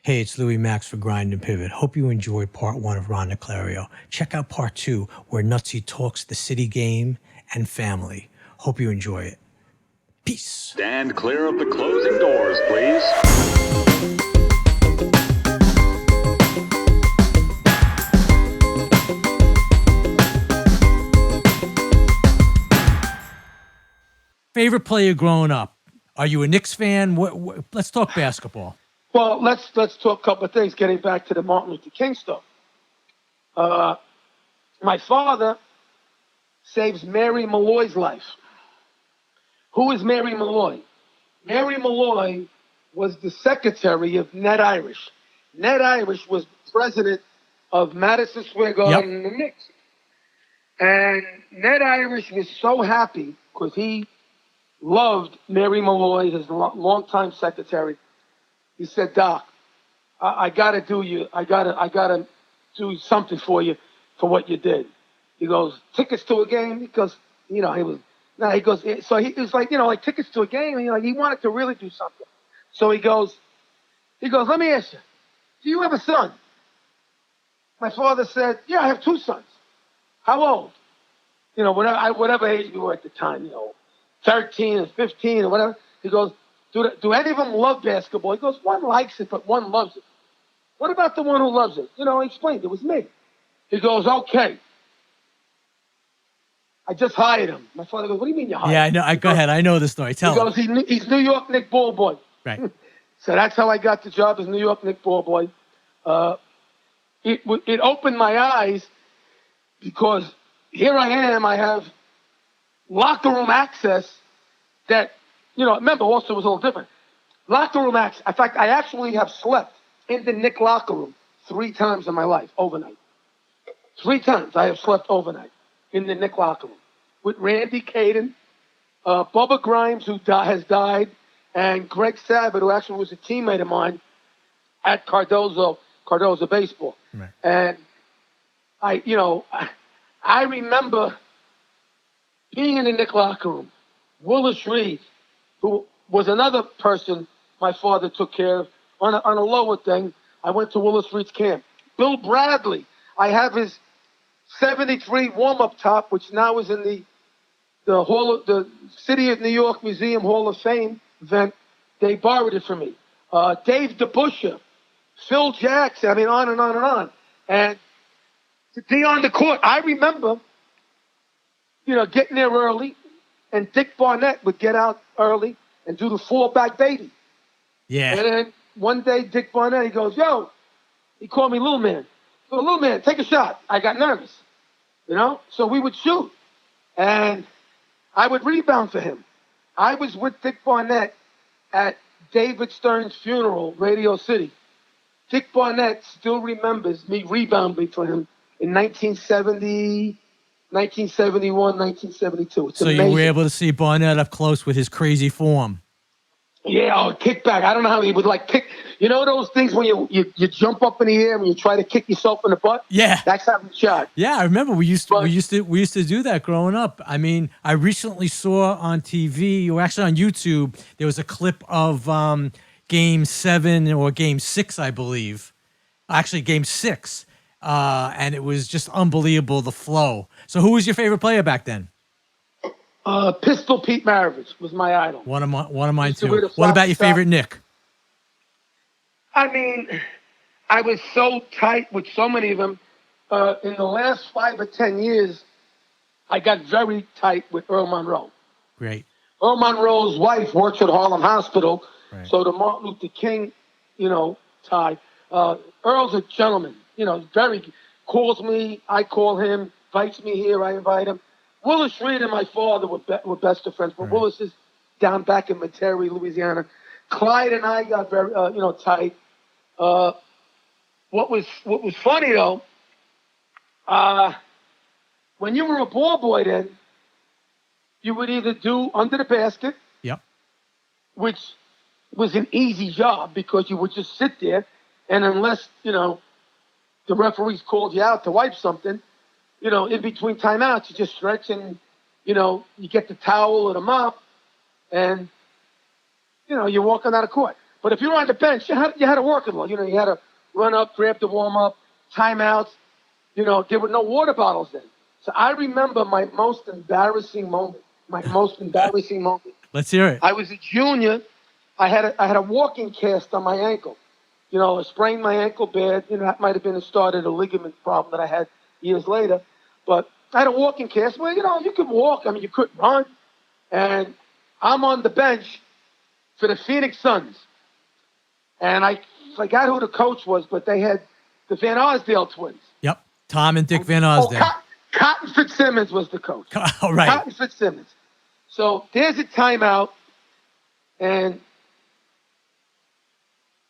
Hey, it's Louis Max for Grind and Pivot. Hope you enjoyed part 1 of Ron Naclerio. Check out part 2, where Nutsy talks the city game and family. Hope you enjoy it. Peace. Stand clear of the closing doors, please. Favorite player growing up? Are you a Knicks fan? Let's talk basketball. Well, let's talk a couple of things. Getting back to the Martin Luther King stuff. My father saves Mary Malloy's life. Who is Mary Malloy? Mary Malloy was the secretary of Ned Irish. Ned Irish was president of Madison Square Garden and the Knicks. And Ned Irish was so happy because he loved Mary Malloy, his longtime secretary. He said, "Doc, I gotta do something for you for what you did." He goes, "Tickets to a game?" Because he was so he was like tickets to a game. And, he wanted to really do something. So he goes, "Let me ask you, do you have a son?" My father said, "Yeah, I have 2 sons." "How old?" Whatever age we were at the time, 13 and 15 or whatever. He goes, Do any of them love basketball? He goes, "One likes it, but one loves it." "What about the one who loves it?" I explained, it was me. He goes, "Okay. I just hired him." My father goes, "What do you mean you hired him?" Yeah, I know. Go ahead. I know the story. Tell him. He goes, he's New York Knicks ball boy. Right. So that's how I got the job as New York Knicks ball boy. It opened my eyes because here I am. I have locker room access that, remember also it was a little different. Locker room access. In fact, I actually have slept in the Knicks locker room 3 times in my life, overnight. 3 times I have slept overnight in the Knicks locker room with Randy Caden, Bubba Grimes, who has died, and Greg Sabat, who actually was a teammate of mine at Cardozo Baseball. Right. And I remember being in the Knicks locker room. Willis Reed, who was another person my father took care of on a lower thing. I went to Willis Reed's camp. Bill Bradley, I have his 73 warm-up top, which now is in the City of New York Museum Hall of Fame event. They borrowed it from me. Dave DeBuscher, Phil Jackson, on and on and on. And to be on the court, I remember, getting there early, and Dick Barnett would get out early and do the fallback baby. Yeah. And then one day, Dick Barnett, he goes, he called me little man. He goes, "Little man, take a shot." I got nervous, So we would shoot. And I would rebound for him. I was with Dick Barnett at David Stern's funeral, Radio City. Dick Barnett still remembers me rebounding for him in 1970, 1971, 1972. It's amazing. You were able to see Barnett up close with his crazy form. Yeah, kickback. I don't know how he would kick. Those things when you jump up in the air and you try to kick yourself in the butt? Yeah. That's how he shot. Yeah, I remember we used to do that growing up. I recently saw on TV, or actually on YouTube, there was a clip of Game 7 or Game 6, I believe. Actually, Game 6. And it was just unbelievable, the flow. So who was your favorite player back then? Pistol Pete Maravich was my idol. One of mine too. What about your favorite Knick? I was so tight with so many of them. In the last 5 or 10 years, I got very tight with Earl Monroe. Great. Earl Monroe's wife works at Harlem Hospital. Right. So the Martin Luther King, tie. Earl's a gentleman. Very calls me, I call him, invites me here, I invite him. Willis Reed and my father were best of friends, but right. Willis is down back in Metairie, Louisiana. Clyde and I got very, tight. What was funny though, when you were a ball boy then, you would either do under the basket, yep, which was an easy job because you would just sit there, and unless the referees called you out to wipe something, in between timeouts, you just stretch and, you get the towel or the mop and, you're walking out of court. But if you were on the bench, you had to work it all. You know, you had to run up, grab the warm up, timeouts. You know, there were no water bottles then. So I remember my most embarrassing moment. Let's hear it. I was a junior. I had a walking cast on my ankle. You know, I sprained my ankle bad. You know, that might have been the start of the ligament problem that I had years later. But I had a walking cast. Well, you know, you could walk. I mean, you couldn't run. And I'm on the bench for the Phoenix Suns. And I forgot who the coach was, but they had the Van Arsdale twins. Yep. Tom and Dick Van Arsdale. Cotton Fitzsimmons was the coach. All right. Cotton Fitzsimmons. So there's a timeout, and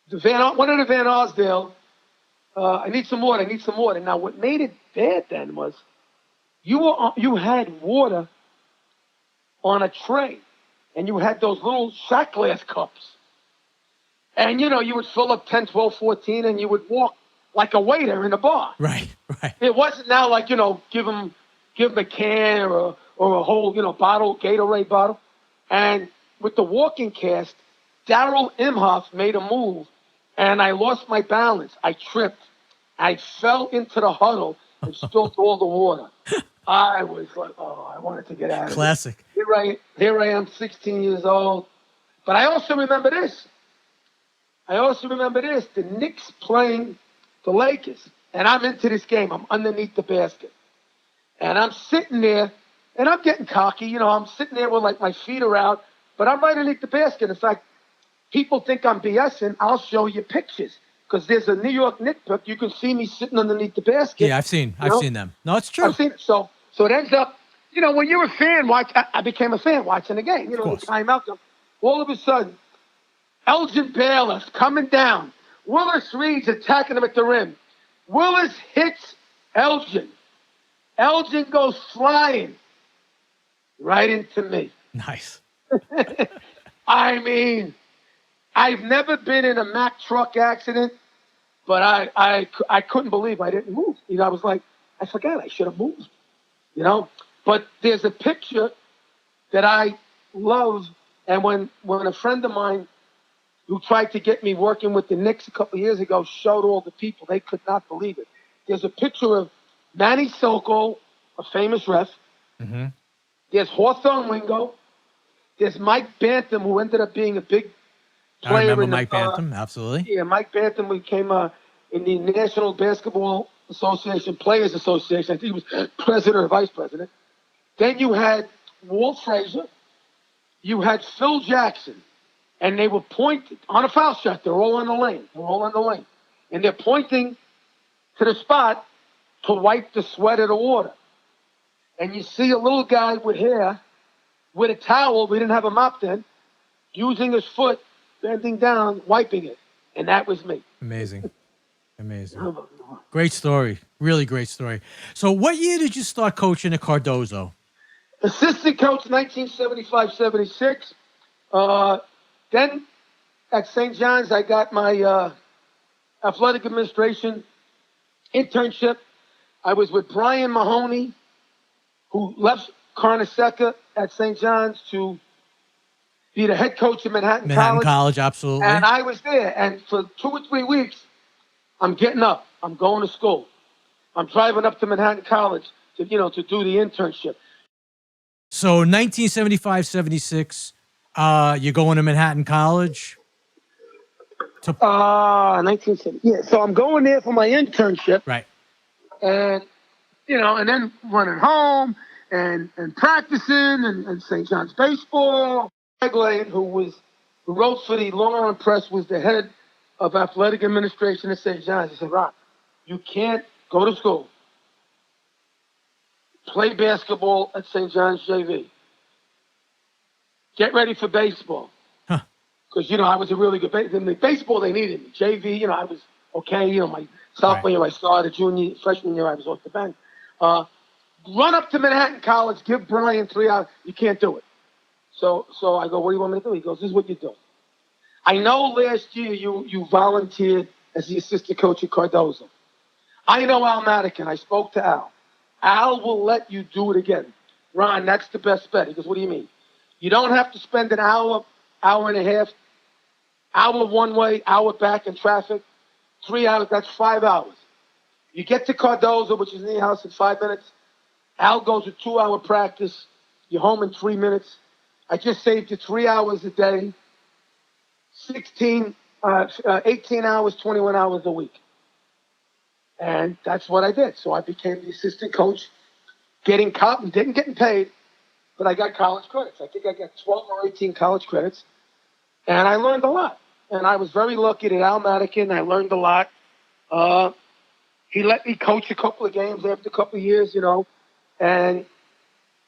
one of the Van Arsdale, I need some water. Now, what made it bad then was you had water on a tray, and you had those little shot glass cups. And, you know, you would fill up 10, 12, 14, and you would walk like a waiter in a bar. Right. It wasn't now like, you know, give them a can or a whole, you know, bottle, Gatorade bottle. And with the walking cast, Darryl Imhoff made a move, and I lost my balance. I tripped. I fell into the huddle and spilled all the water. I was like, oh, I wanted to get out of it. Classic. Here I am, 16 years old. But I also remember this. The Knicks playing the Lakers. And I'm into this game. I'm underneath the basket. And I'm sitting there, and I'm getting cocky. You know, I'm sitting there with, like, my feet are out. But I'm right underneath the basket. In fact, people think I'm BSing. I'll show you pictures. Because there's a New York Knicks pic. You can see me sitting underneath the basket. Yeah, I've seen them. No, it's true. I've seen it. So it ends up, you know, when you're a fan, I became a fan watching the game. You know, the timeout. All of a sudden, Elgin Bayless coming down. Willis Reed's attacking him at the rim. Willis hits Elgin. Elgin goes flying right into me. Nice. I mean, I've never been in a Mack truck accident, but I couldn't believe I didn't move. You know, I was like, I forgot I should have moved. You know, but there's a picture that I love, and when a friend of mine who tried to get me working with the Knicks a couple of years ago showed all the people, they could not believe it. There's a picture of Manny Sokol, a famous ref. Mm-hmm. There's Hawthorne Wingo. There's Mike Bantam, who ended up being a big player. I remember Mike Bantam, absolutely. Yeah, Mike Bantam became in the National Basketball Association, Players Association. I think he was president or vice president. Then you had Walt Frazier. You had Phil Jackson. And they were pointing on a foul shot. They're all on the lane. And they're pointing to the spot to wipe the sweat of the water. And you see a little guy with hair, with a towel, we didn't have a mop then, using his foot, bending down, wiping it. And that was me. Amazing. Great story. Really great story. So what year did you start coaching at Cardozo? Assistant coach 1975-76. Then at St. John's, I got my athletic administration internship. I was with Brian Mahoney, who left Carnesecca at St. John's to be the head coach at Manhattan College, absolutely. And I was there. And for 2 or 3 weeks, I'm getting up. I'm going to school. I'm driving up to Manhattan College to do the internship. So 1975-76, you're going to Manhattan College? 1970. Yeah, so I'm going there for my internship. Right. And, and then running home and practicing and St. John's baseball. Greg Lane, who wrote for the Long Island Press, was the head of athletic administration at St. John's. He said, Ron, you can't go to school, play basketball at St. John's JV, get ready for baseball. Because, I was a really good in the baseball, they needed me. JV, I was okay. My sophomore year, I started. Freshman year, I was off the bench. Run up to Manhattan College, give Brian 3 hours. You can't do it. So I go, what do you want me to do? He goes, this is what you do. I know last year you volunteered as the assistant coach at Cardozo. I know Al Madigan. I spoke to Al. Al will let you do it again. Ron, that's the best bet. He goes, what do you mean? You don't have to spend an hour and a half Hour one way, hour back in traffic, 3 hours, that's 5 hours. You get to Cardozo, which is near your house, in 5 minutes. Al goes a 2-hour practice. You're home in 3 minutes. I just saved you 3 hours a day, 18 hours, 21 hours a week. And that's what I did. So I became the assistant coach, didn't get paid, but I got college credits. I think I got 12 or 18 college credits. And I learned a lot. And I was very lucky that Al Madigan, I learned a lot. He let me coach a couple of games after a couple of years, and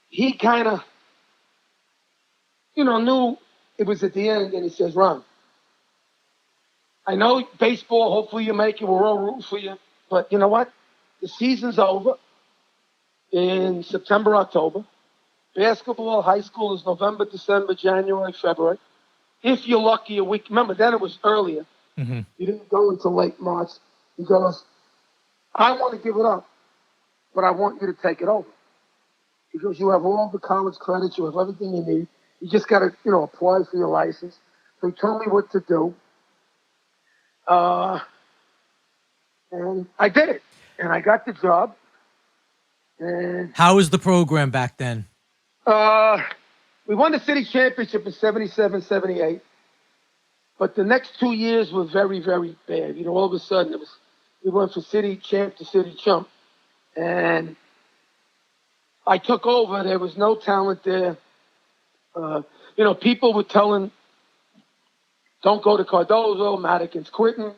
he kind of, knew it was at the end, and he says, Ron, I know baseball, hopefully you make it, we're all rooting for you, but you know what? The season's over in September, October. Basketball, high school is November, December, January, February. If you're lucky, a week. Remember, then it was earlier. Mm-hmm. You didn't go until late March. He goes, I want to give it up, but I want you to take it over. He goes, you have all the college credits, you have everything you need. You just got to, apply for your license. So he told me what to do. And I did it. And I got the job. And How was the program back then? we won the city championship in 77, 78. But the next 2 years were very, very bad. All of a sudden we went from city champ to city chump. And I took over. There was no talent there. People were telling, don't go to Cardozo, Madigan's quitting.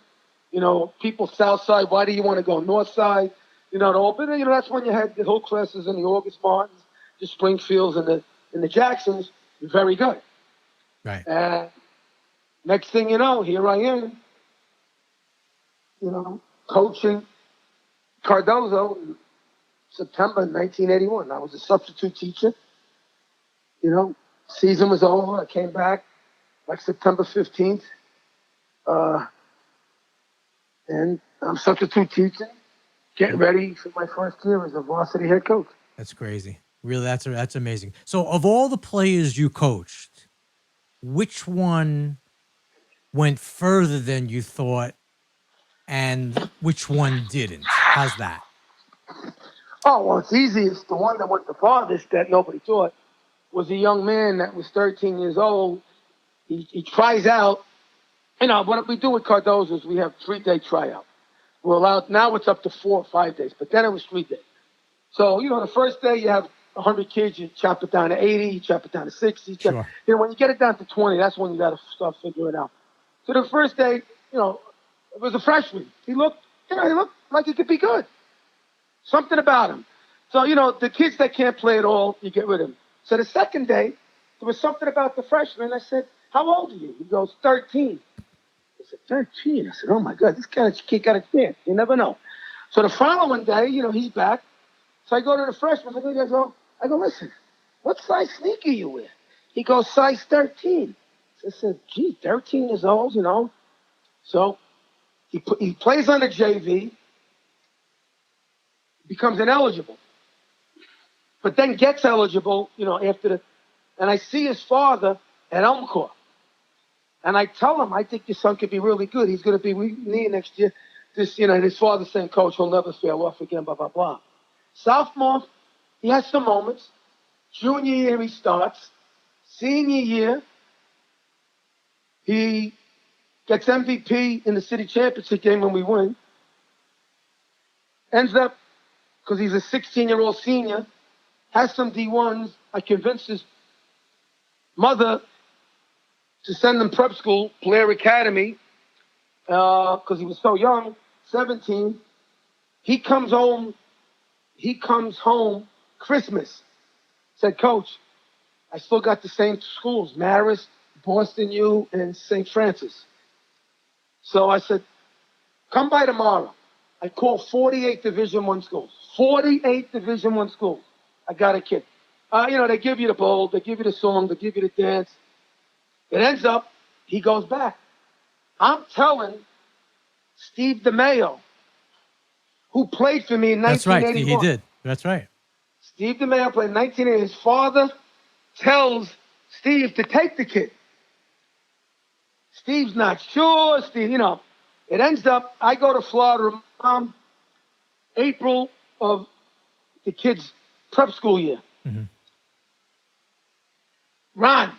People south side, why do you want to go north side? That's when you had the Hillcrests and the August Martins, the Springfields and the Jacksons. Very good. Right. And next thing you know, here I am, coaching Cardozo in September 1981. I was a substitute teacher. Season was over. I came back like September 15th. And I'm substitute teaching, getting ready for my first year as a varsity head coach. That's crazy. Really, that's amazing. So of all the players you coached, which one went further than you thought and which one didn't? How's that? Oh, well, it's easy. It's the one that went the farthest that nobody thought was a young man that was 13 years old. He tries out. What we do with Cardozo is we have 3-day tryout. We're allowed, now it's up to 4 or 5 days, but then it was 3 days. So, the first day you have 100 kids, you chop it down to 80, you chop it down to 60. Sure. When you get it down to 20, that's when you got to start figuring it out. So the first day, it was a freshman. He looked like he could be good. Something about him. So, the kids that can't play at all, you get rid of them. So the second day, there was something about the freshman. I said, how old are you? He goes, 13. I said, 13? I said, oh, my God, this kid got a chance. You never know. So the following day, he's back. So I go to the freshman. I go, listen, what size sneaker you wear? He goes, size 13. So I said, gee, 13 years old, So he plays on the JV, becomes ineligible, but then gets eligible, after and I see his father at Elmcor. And I tell him, I think your son could be really good. He's going to be with me next year. His father's saying, coach, he'll never fail off again, blah, blah, blah. Sophomore, he has some moments. Junior year, he starts. Senior year, he gets MVP in the city championship game when we win. Ends up, because he's a 16-year-old senior, has some D1s. I convinced his mother to send him prep school, Blair Academy, because he was so young, 17. He comes home Christmas. Said, Coach, I still got the same schools, Marist, Boston U, and St. Francis. So I said, come by tomorrow. I called 48 Division I schools. 48 Division I schools. I got a kid. They give you the bowl, they give you the song, they give you the dance. It ends up, he goes back. I'm telling Steve DeMayo, who played for me in 1981. That's right. He did. That's right. Steve DeMayo played in 1980. His father tells Steve to take the kid. Steve's not sure. Steve, it ends up, I go to Florida, April of the kids' prep school year. Mhm. Ron,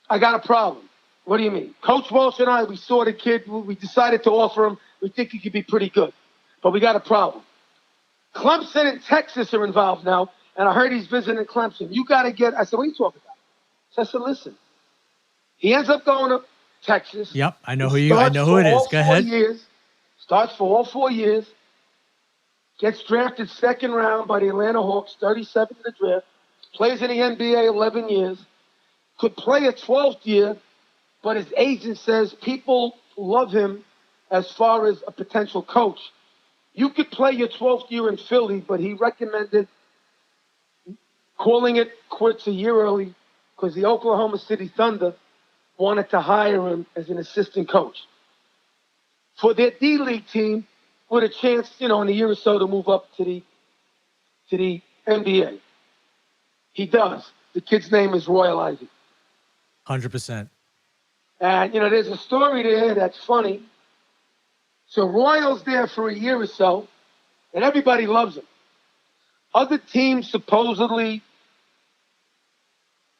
I got a problem. What do you mean? Coach Walsh and I, we saw the kid. We decided to offer him. We think he could be pretty good. But we got a problem. Clemson and Texas are involved now, and I heard he's visiting Clemson. You got to get – I said, what are you talking about? So I said, listen. He ends up going to Texas. Yep, I know who it is. Go ahead. Starts for all 4 years. Gets drafted second round by the Atlanta Hawks, 37th in the draft. Plays in the NBA 11 years. Could play a 12th year, but his agent says people love him as far as a potential coach. You could play your 12th year in Philly, but he recommended calling it quits a year early because the Oklahoma City Thunder wanted to hire him as an assistant coach for their D-League team with a chance, in a year or so to move up to the NBA. He does. The kid's name is Royal Ivey. 100%. And, there's a story there that's funny. So Royal's there for a year or so, and everybody loves him. Other teams supposedly,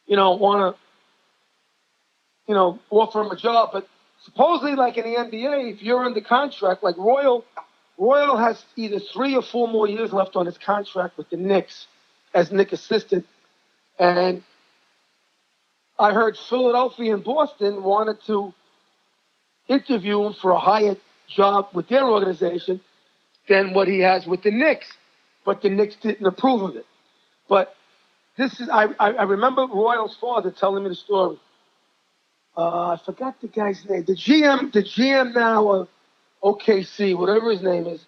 want to, offer him a job. But supposedly, like in the NBA, if you're under contract, like Royal has either 3 or 4 more years left on his contract with the Knicks as Knicks assistant. And I heard Philadelphia and Boston wanted to interview him for a higher job with their organization than what he has with the Knicks. But the Knicks didn't approve of it. But this is, I remember Royal's father telling me the story. I forgot the guy's name. The GM now of OKC, whatever his name is,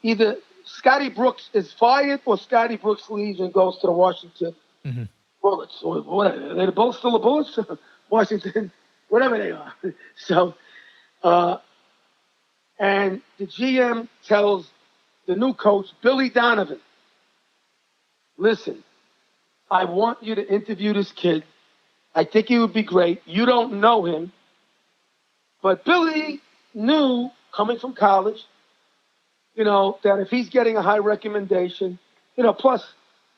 either Scotty Brooks is fired or Scotty Brooks leaves and goes to the Washington Bullets or whatever. They're both still the Bullets? Washington, whatever they are. So, and the GM tells the new coach, Billy Donovan, listen, I want you to interview this kid. I think he would be great. You don't know him. But Billy knew, coming from college, that if he's getting a high recommendation, plus,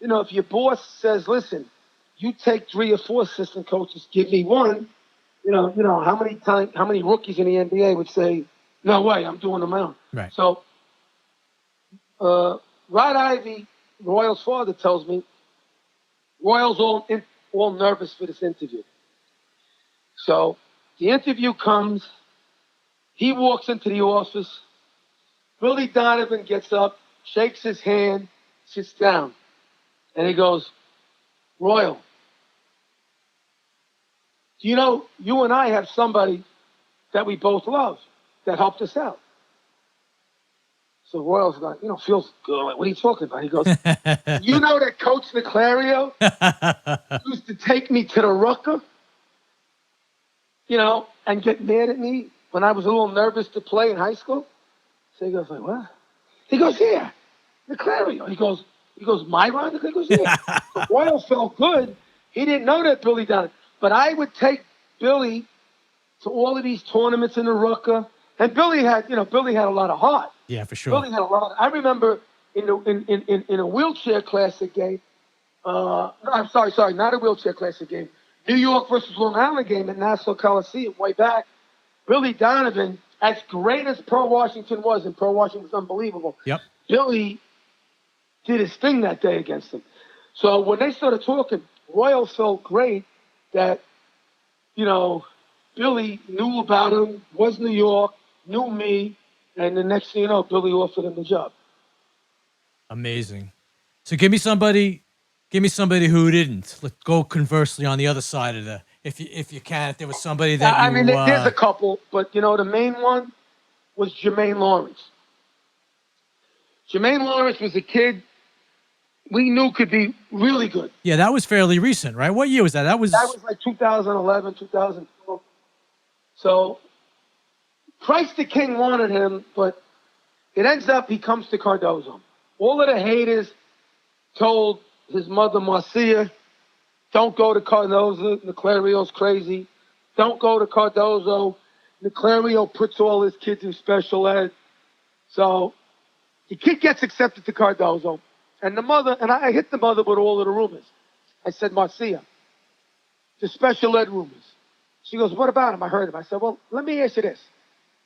if your boss says, listen, you take 3 or 4 assistant coaches, give me one, how many rookies in the NBA would say, no way, I'm doing them my own. Right. So, Rod Ivey, Royal's father, tells me, Royal's all nervous for this interview. So the interview comes. He walks into the office. Billy Donovan gets up, shakes his hand, sits down, and he goes, Royal, you and I have somebody that we both love that helped us out. So Royal's like, feels good. Like, what are you talking about? He goes, you know that Coach Naclerio used to take me to the Rucker, and get mad at me when I was a little nervous to play in high school? So he goes, like, what? He goes, yeah, Naclerio. He goes, my Ron? He goes, yeah. So Royal felt good. He didn't know that Billy done it. But I would take Billy to all of these tournaments in the Rucker. And Billy had a lot of heart. Yeah, for sure. Billy had a lot. I remember in a wheelchair classic game. I'm sorry, not a wheelchair classic game. New York versus Long Island game at Nassau Coliseum way back. Billy Donovan, as great as Pro Washington was, and Pro Washington was unbelievable. Yep. Billy did his thing that day against him. So when they started talking, Royal felt great that, Billy knew about him, was New York, knew me, and the next thing you know, Billy offered him the job. Amazing. So give me somebody who didn't. Let's go conversely on the other side of the, if you can, if there was somebody that there's a couple, but the main one was Jermaine Lawrence. Jermaine Lawrence was a kid we knew could be really good. Yeah, that was fairly recent, right? What year was that? That was like 2011, 2012. So Christ the King wanted him, but it ends up he comes to Cardozo. All of the haters told his mother, Marcia, don't go to Cardozo. Naclerio's crazy. don't go to Cardozo. Naclerio puts all his kids in special ed. So the kid gets accepted to Cardozo. And the mother, and I hit the mother with all of the rumors. I said, Marcia, the special ed rumors. She goes, what about him? I heard him. I said, well, let me ask you this.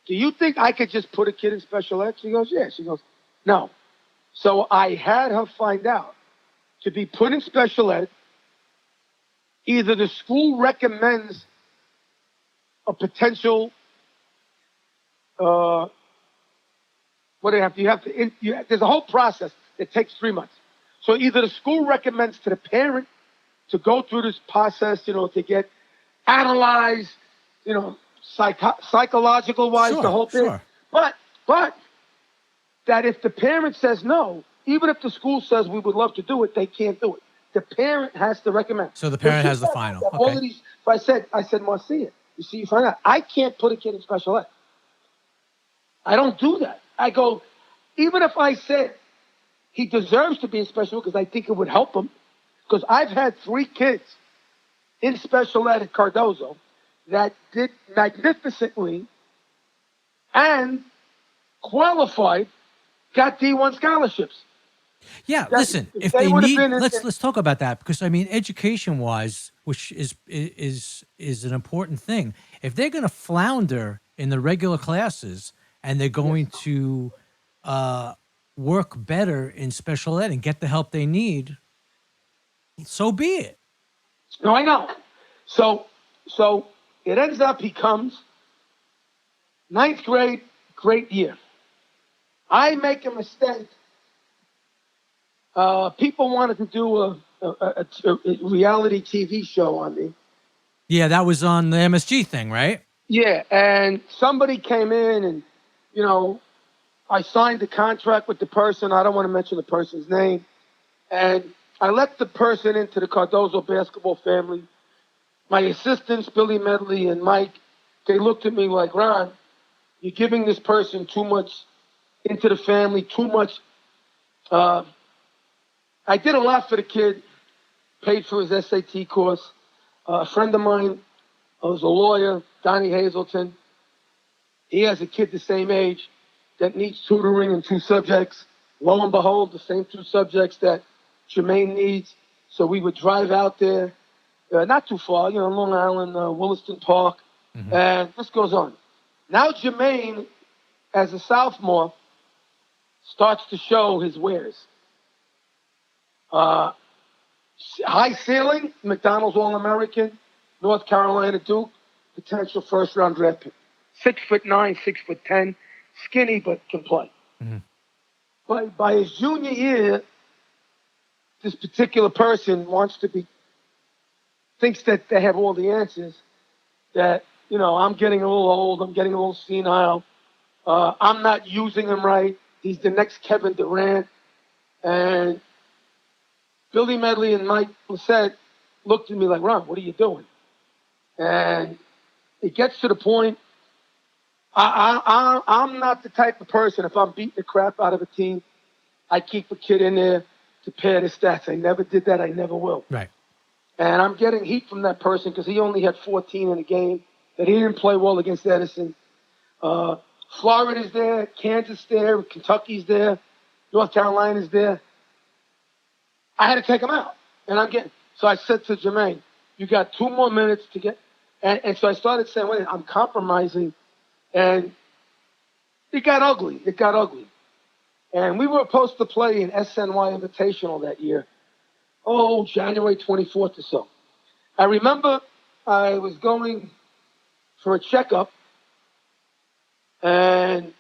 Do you think I could just put a kid in special ed? She goes, yeah. She goes, no. So I had her find out to be put in special ed, either the school recommends a potential, what do you have to, there's a whole process that takes 3 months. So either the school recommends to the parent to go through this process, to get analyzed, psychological wise, the whole thing. Sure. But that if the parent says no, even if the school says we would love to do it, they can't do it. The parent has to recommend. So the parent has the final. All Okay. of these, so I said, Marcia, you see, you find out. I can't put a kid in special ed. I don't do that. I go, even if I said he deserves to be in special ed because I think it would help him, because I've had 3 kids in special ed at Cardozo that did magnificently and qualified, got D1 scholarships. Yeah, That- listen, if they they would have need, been in- let's talk about that, because I mean, education-wise, which is an important thing. If they're going to flounder in the regular classes and they're going to work better in special ed and get the help they need, so be it. No, I know. So it ends up he comes, 9th grade, great year. I make a mistake. People wanted to do a reality TV show on me. Yeah, that was on the MSG thing, right? Yeah, and somebody came in and, I signed the contract with the person. I don't want to mention the person's name. And I let the person into the Cardozo basketball family. My assistants, Billy Medley and Mike, they looked at me like, Ron, you're giving this person too much into the family, too much. I did a lot for the kid, paid for his SAT course. A friend of mine was a lawyer, Donnie Hazelton. He has a kid the same age that needs tutoring in 2 subjects. Lo and behold, the same 2 subjects that Jermaine needs. So we would drive out there, not too far, Long Island, Williston Park, and this goes on. Now Jermaine, as a sophomore, starts to show his wares. High ceiling, McDonald's All-American, North Carolina Duke, potential first-round draft pick. 6'9", 6'10", skinny but can play. By his junior year, this particular person thinks that they have all the answers. That I'm getting a little old, I'm getting a little senile. I'm not using him right. He's the next Kevin Durant, and Billy Medley and Mike Lissette looked at me like, Ron, what are you doing? And it gets to the point, I'm not the type of person, if I'm beating the crap out of a team, I keep a kid in there to pad his stats. I never did that. I never will. Right. And I'm getting heat from that person because he only had 14 in a game, that he didn't play well against Edison. Florida's there, Kansas there, Kentucky's there, North Carolina's there. I had to take him out. And so I said to Jermaine, you got 2 more minutes to get, and so I started saying, wait, I'm compromising. And it got ugly. And we were supposed to play an SNY Invitational that year. January 24th or so. I remember I was going for a checkup, and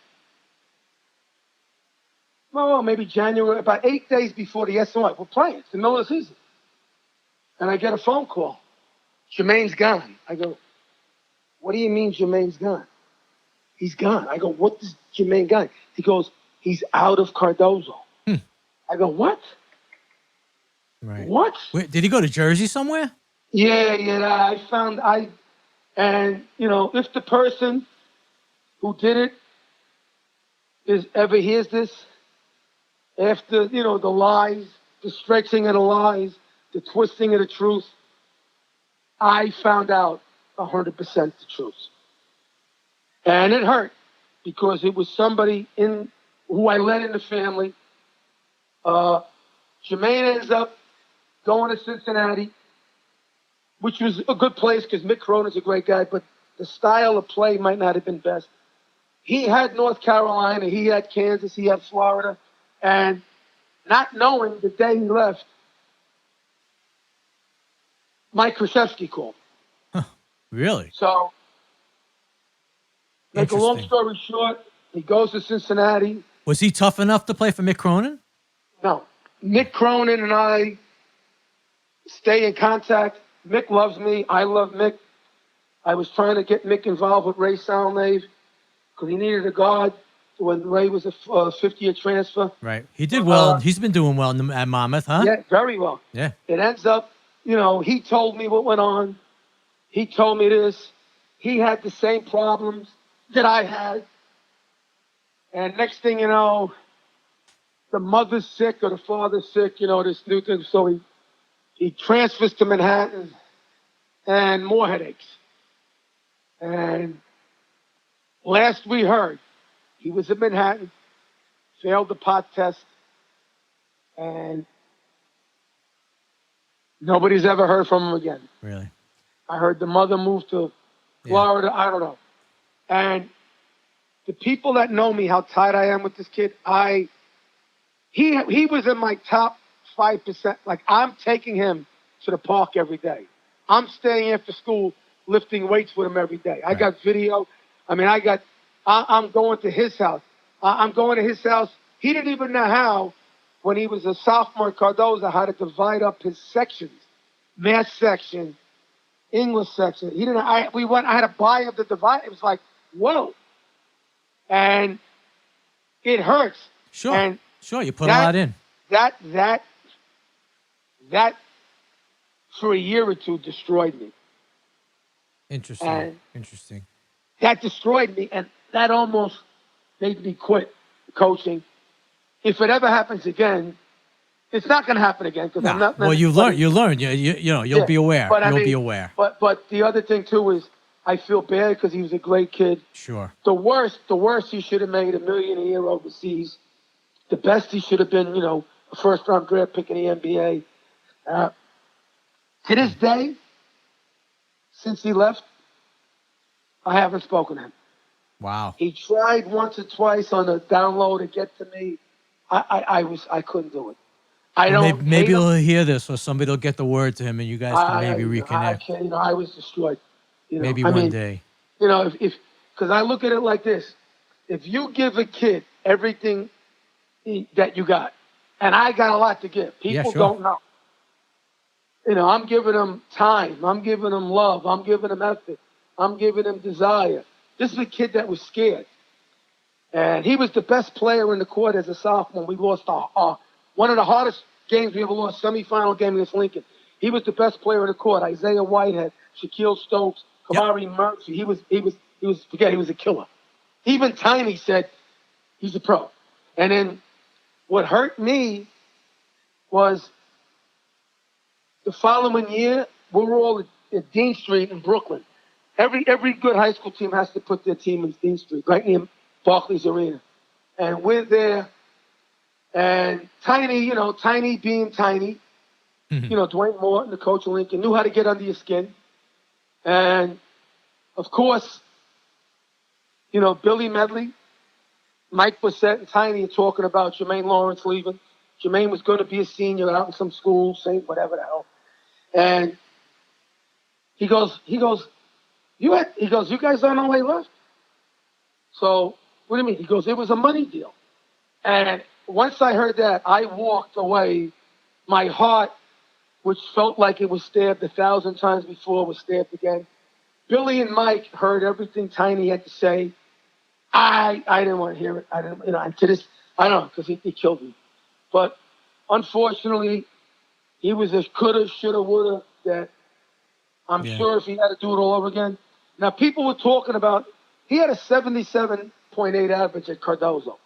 maybe January, about 8 days before the SNY. We're playing. It's the middle of the season. And I get a phone call. Jermaine's gone. I go, what do you mean Jermaine's gone? He's gone. I go, what is Jermaine gone? He goes, he's out of Cardozo. I go, what? Right. What? Wait, did he go to Jersey somewhere? Yeah. And if the person who did it ever hears this, after, the lies, the stretching of the lies, the twisting of the truth, I found out 100% the truth. And it hurt because it was somebody who I led in the family. Jermaine ends up going to Cincinnati, which was a good place because Mick Cronin's a great guy, but the style of play might not have been best. He had North Carolina, he had Kansas, he had Florida, and not knowing the day he left, Mike Krzyzewski called. Really? So, make a long Interesting. story short, he goes to Cincinnati. Was he tough enough to play for Mick Cronin? No. Mick Cronin and I stay in contact. Mick loves me. I love Mick. I was trying to get Mick involved with Ray Salnave because he needed a guard when Ray was a fifth-year transfer. Right. He did well. He's been doing well at Monmouth, huh? Yeah, very well. Yeah. It ends up, he told me what went on. He told me this. He had the same problems that I had. And next thing you know, the mother's sick or the father's sick, this new thing. So he transfers to Manhattan and more headaches. And last we heard, he was in Manhattan, failed the pot test, and nobody's ever heard from him again. Really? I heard the mother moved to Florida. Yeah. I don't know. And the people that know me, how tight I am with this kid, he was in my top 5%. Like, I'm taking him to the park every day. I'm staying after school lifting weights with him every day. I got video. I'm going to his house. I'm going to his house. He didn't even know how, when he was a sophomore at Cardozo, how to divide up his sections. Math section, English section. He didn't. I had to buy up the divide. It was like, whoa. And it hurts. Sure. And sure, you put a lot in. That for a year or two destroyed me. Interesting. That destroyed me, and that almost made me quit coaching. If it ever happens again, it's not going to happen again because I'm not. Well, you learn. You'll be aware. You'll be aware. But the other thing too is I feel bad because he was a great kid. Sure. The worst he should have made $1 million a year overseas. The best he should have been, a first-round draft pick in the NBA. To this day, since he left, I haven't spoken to him. Wow. He tried once or twice on a download to get to me. I couldn't do it. Maybe he'll hear this, or somebody will get the word to him, and you guys can maybe reconnect. I was destroyed. Maybe one day. Because I look at it like this: if you give a kid everything that you got, and I got a lot to give, people don't know. I'm giving them time. I'm giving them love. I'm giving them effort. I'm giving them desire. This is a kid that was scared. And he was the best player in the court as a sophomore. We lost one of the hardest games we ever lost, semifinal game against Lincoln. He was the best player in the court. Isaiah Whitehead, Shaquille Stokes, Kamari Murphy. He was a killer. Even Tiny said he's a pro. And then what hurt me was the following year, we were all at Dean Street in Brooklyn. Every good high school team has to put their team in Dean Street, right near Barclays Arena. And we're there, and Tiny, Tiny being Tiny, Dwayne Morton, the coach of Lincoln, knew how to get under your skin. And, of course, Billy Medley, Mike Brissett, and Tiny are talking about Jermaine Lawrence leaving. Jermaine was going to be a senior out in some school, saying whatever the hell. And he goes, you guys don't know why he left? So, what do you mean? He goes, it was a money deal. And once I heard that, I walked away. My heart, which felt like it was stabbed 1,000 times before, was stabbed again. Billy and Mike heard everything Tiny had to say. I didn't want to hear it. I didn't, and to this, I don't know, because he killed me. But unfortunately, he was a coulda, shoulda, woulda that I'm sure if he had to do it all over again. Now, people were talking about, he had a 77.8 average at Cardozo.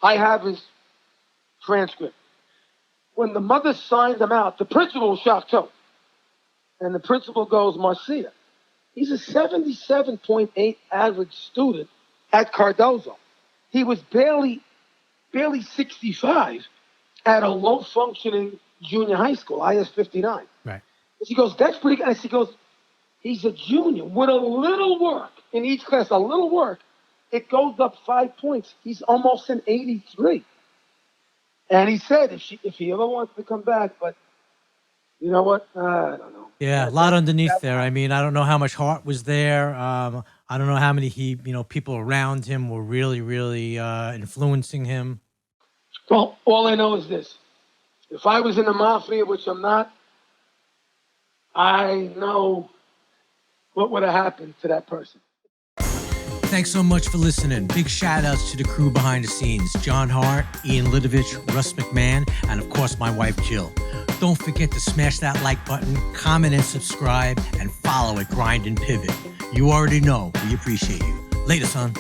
I have his transcript. When the mother signed him out, the principal was shocked too. And the principal goes, Marcia, He's a 77.8 average student at Cardozo. He was barely 65 at a low-functioning junior high school, IS 59. Right. He goes, that's pretty good. And he goes, he's a junior. With a little work in each class, a little work, it goes up 5 points. He's almost an 83. And he said if he ever wants to come back, but you know what? I don't know. Yeah, a lot underneath there. I mean, I don't know how much heart was there. I don't know how many people around him were really, really influencing him. Well, all I know is this. If I was in the mafia, which I'm not, I know what would have happened to that person. Thanks so much for listening. Big shout outs to the crew behind the scenes. John Hart, Ian Lidovich, Russ McMahon, and of course my wife Jill. Don't forget to smash that like button, comment and subscribe, and follow at Grind and Pivot. You already know we appreciate you. Later, son.